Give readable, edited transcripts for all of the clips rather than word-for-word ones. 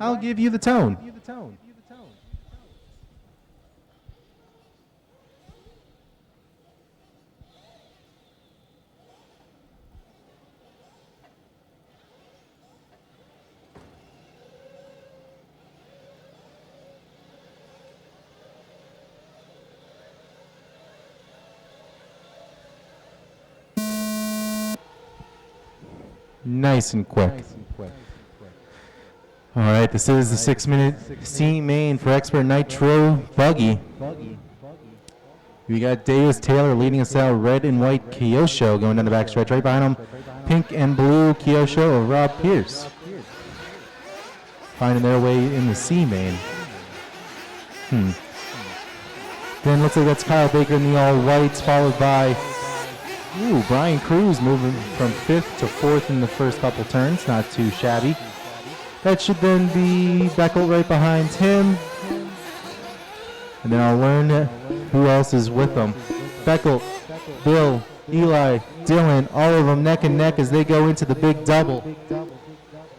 I'll give you the tone. Nice and quick. All right, this is the 6-minute C main for Expert Nitro Buggy. We got Davis Taylor leading us out, red and white Kyosho going down the backstretch. Right behind him, pink and blue Kyosho of Rob Pierce. Finding their way in the C main. Then looks like that's Kyle Baker in the all whites, followed by Brian CRUZ moving from 5th to 4th in the first couple turns. Not too shabby. That should then be BECKHOLT right behind him. And then I'll learn who else is with them. BECKHOLT, Bill, Eli, Dylan, all of them neck and neck as they go into the big double.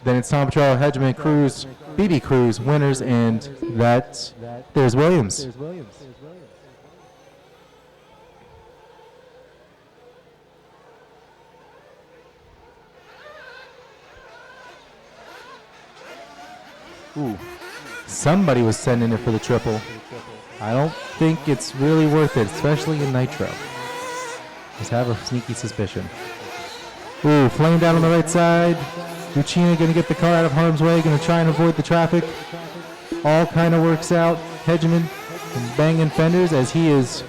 Then it's Tom Petrello, HEGEMAN, CRUZ, BIBIE CRUZ, winners, and there's Williams. Somebody was sending it for the triple. I don't think it's really worth it, especially in Nitro. Just have a sneaky suspicion. Flame down on the right side. Lucina going to get the car out of harm's way, going to try and avoid the traffic. All kind of works out. HEGEMAN banging fenders as he is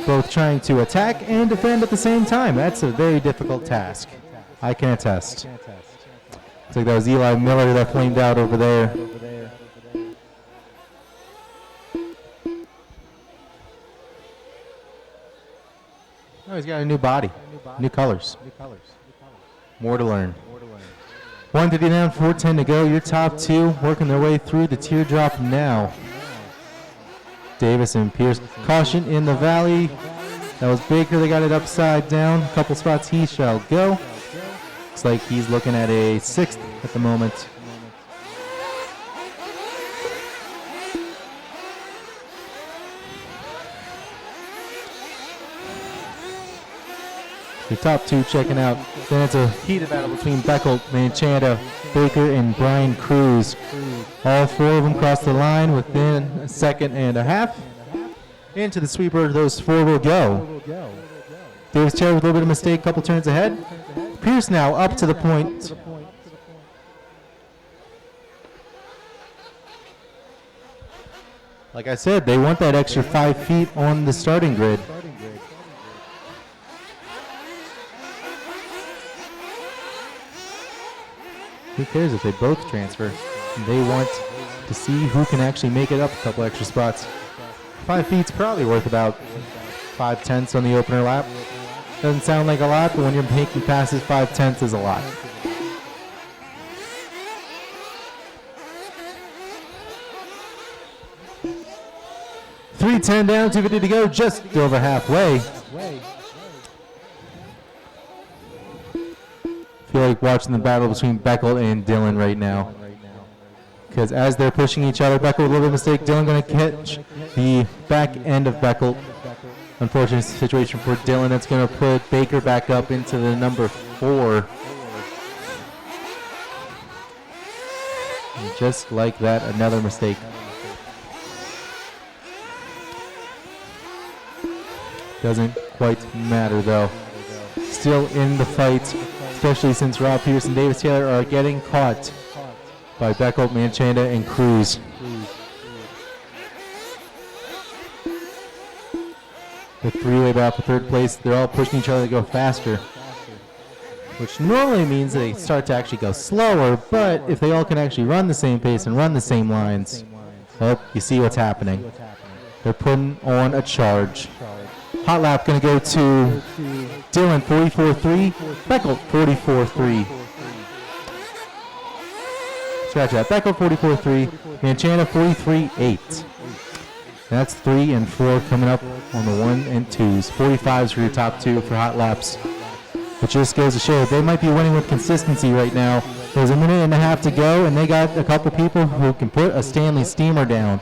both trying to attack and defend at the same time. That's a very difficult task. I can attest. Looks like that was Eli Miller that flamed out over there. Oh, he's got a new body, new colors. More to learn. 150 down, 410 to go. Your top two working their way through the teardrop now. Davis and Pierce. Caution in the valley. That was Baker. They got it upside down. A couple spots he shall go. Looks like he's looking at a 6th at the moment. The top two checking out. Then it's a heated battle between BECKHOLT, MANCHANDA, Baker, and Brian CRUZ. All four of them cross the line within a second and a half. Into the sweeper, those four will go. Davis Taylor with a little bit of mistake, couple turns ahead. Pierce now up to the point. Like I said, they want that extra 5 feet on the starting grid. Who cares if they both transfer? They want to see who can actually make it up a couple extra spots. 5 feet's probably worth about 5/10 on the opener lap. Doesn't sound like a lot, but when you're making passes, 5/10 is a lot. $310 down, 250 to go, just over halfway. I feel like watching the battle between BECKHOLT and Dylan right now. Because as they're pushing each other, BECKHOLT with a little mistake, Dylan going to catch the back end of BECKHOLT. Unfortunate situation for Dylan. That's going to put Baker back up into the number 4. And just like that, another mistake. Doesn't quite matter though. Still in the fight, especially since Rob Pierce and Davis Taylor are getting caught by BECKHOLT, MANCHANDA, and CRUZ. The three-way battle for 3rd place, they're all pushing each other to go faster, which normally means they start to actually go slower, but if they all can actually run the same pace and run the same lines, well, you see what's happening. They're putting on a charge. Hot lap going to go to Dylan, 44.3, BECKHOLT, 44.3. Scratch that. BECKHOLT, 44.3, MANCHANDA, 43.8. That's 3 and 4 coming up on the 1 and 2s. 45s for your top two for hot laps. It just goes to show they might be winning with consistency right now. There's a minute and a half to go, and they got a couple people who can put a Stanley steamer down.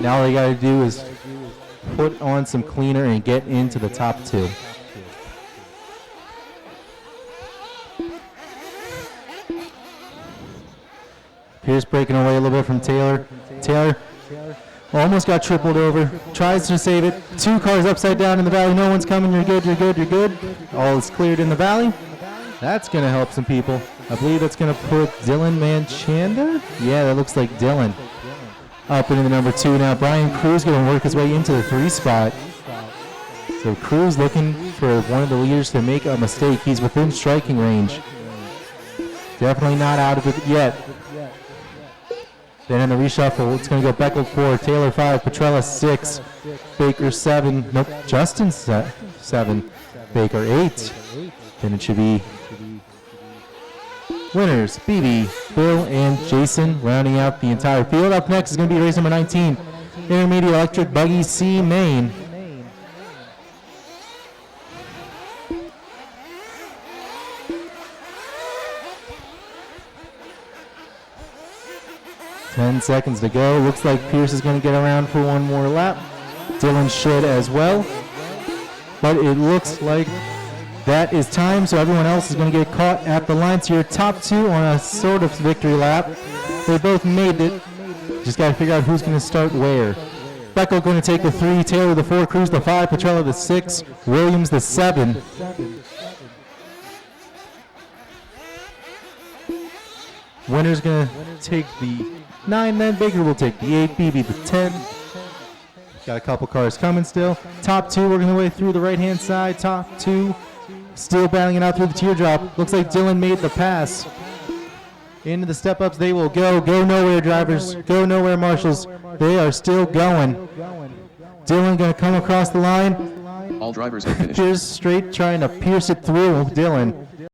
Now all they got to do is put on some cleaner and get into the top 2. Pierce breaking away a little bit from Taylor. Taylor almost got tripled over. Tries to save it. 2 cars upside down in the valley. No one's coming. You're good, you're good, you're good. All is cleared in the valley. That's going to help some people. I believe that's going to put Dylan Manchanda. Yeah, that looks like Dylan. Up into the number 2 now. Brian Cruz going to work his way into the 3 spot. So Cruz looking for one of the leaders to make a mistake. He's within striking range. Definitely not out of it yet. Then in the reshuffle, it's going to go BECKHOLT 4, Taylor 5, PETRELLA 6, Baker 7, nope, Justin 7, Baker 8. Then it should be winners, BIBIE, Bill, and Jason rounding out the entire field. Up next is going to be race number 19, Intermediate Electric Buggy C Main. Ten seconds to go. Looks like Pierce is going to get around for one more lap. Dylan should as well. But it looks like that is time, so everyone else is going to get caught at the line. So your top 2 on a sort of victory lap. They both made it. Just got to figure out who's going to start where. BECKHOLT going to take the 3, Taylor the 4, Cruz the 5, PETRELLA the 6, Williams the 7. Winner's going to take the 9, then Baker will take the 8, BIBIE the 10. Got a couple cars coming still. Top 2 working their way through the right-hand side. Top 2 still battling it out through the teardrop. Looks like Dylan made the pass. Into the step-ups they will go. Go nowhere, drivers. Go nowhere, marshals. They are still going. Dylan going to come across the line. All drivers have finished. Pierce straight trying to pierce it through. Dylan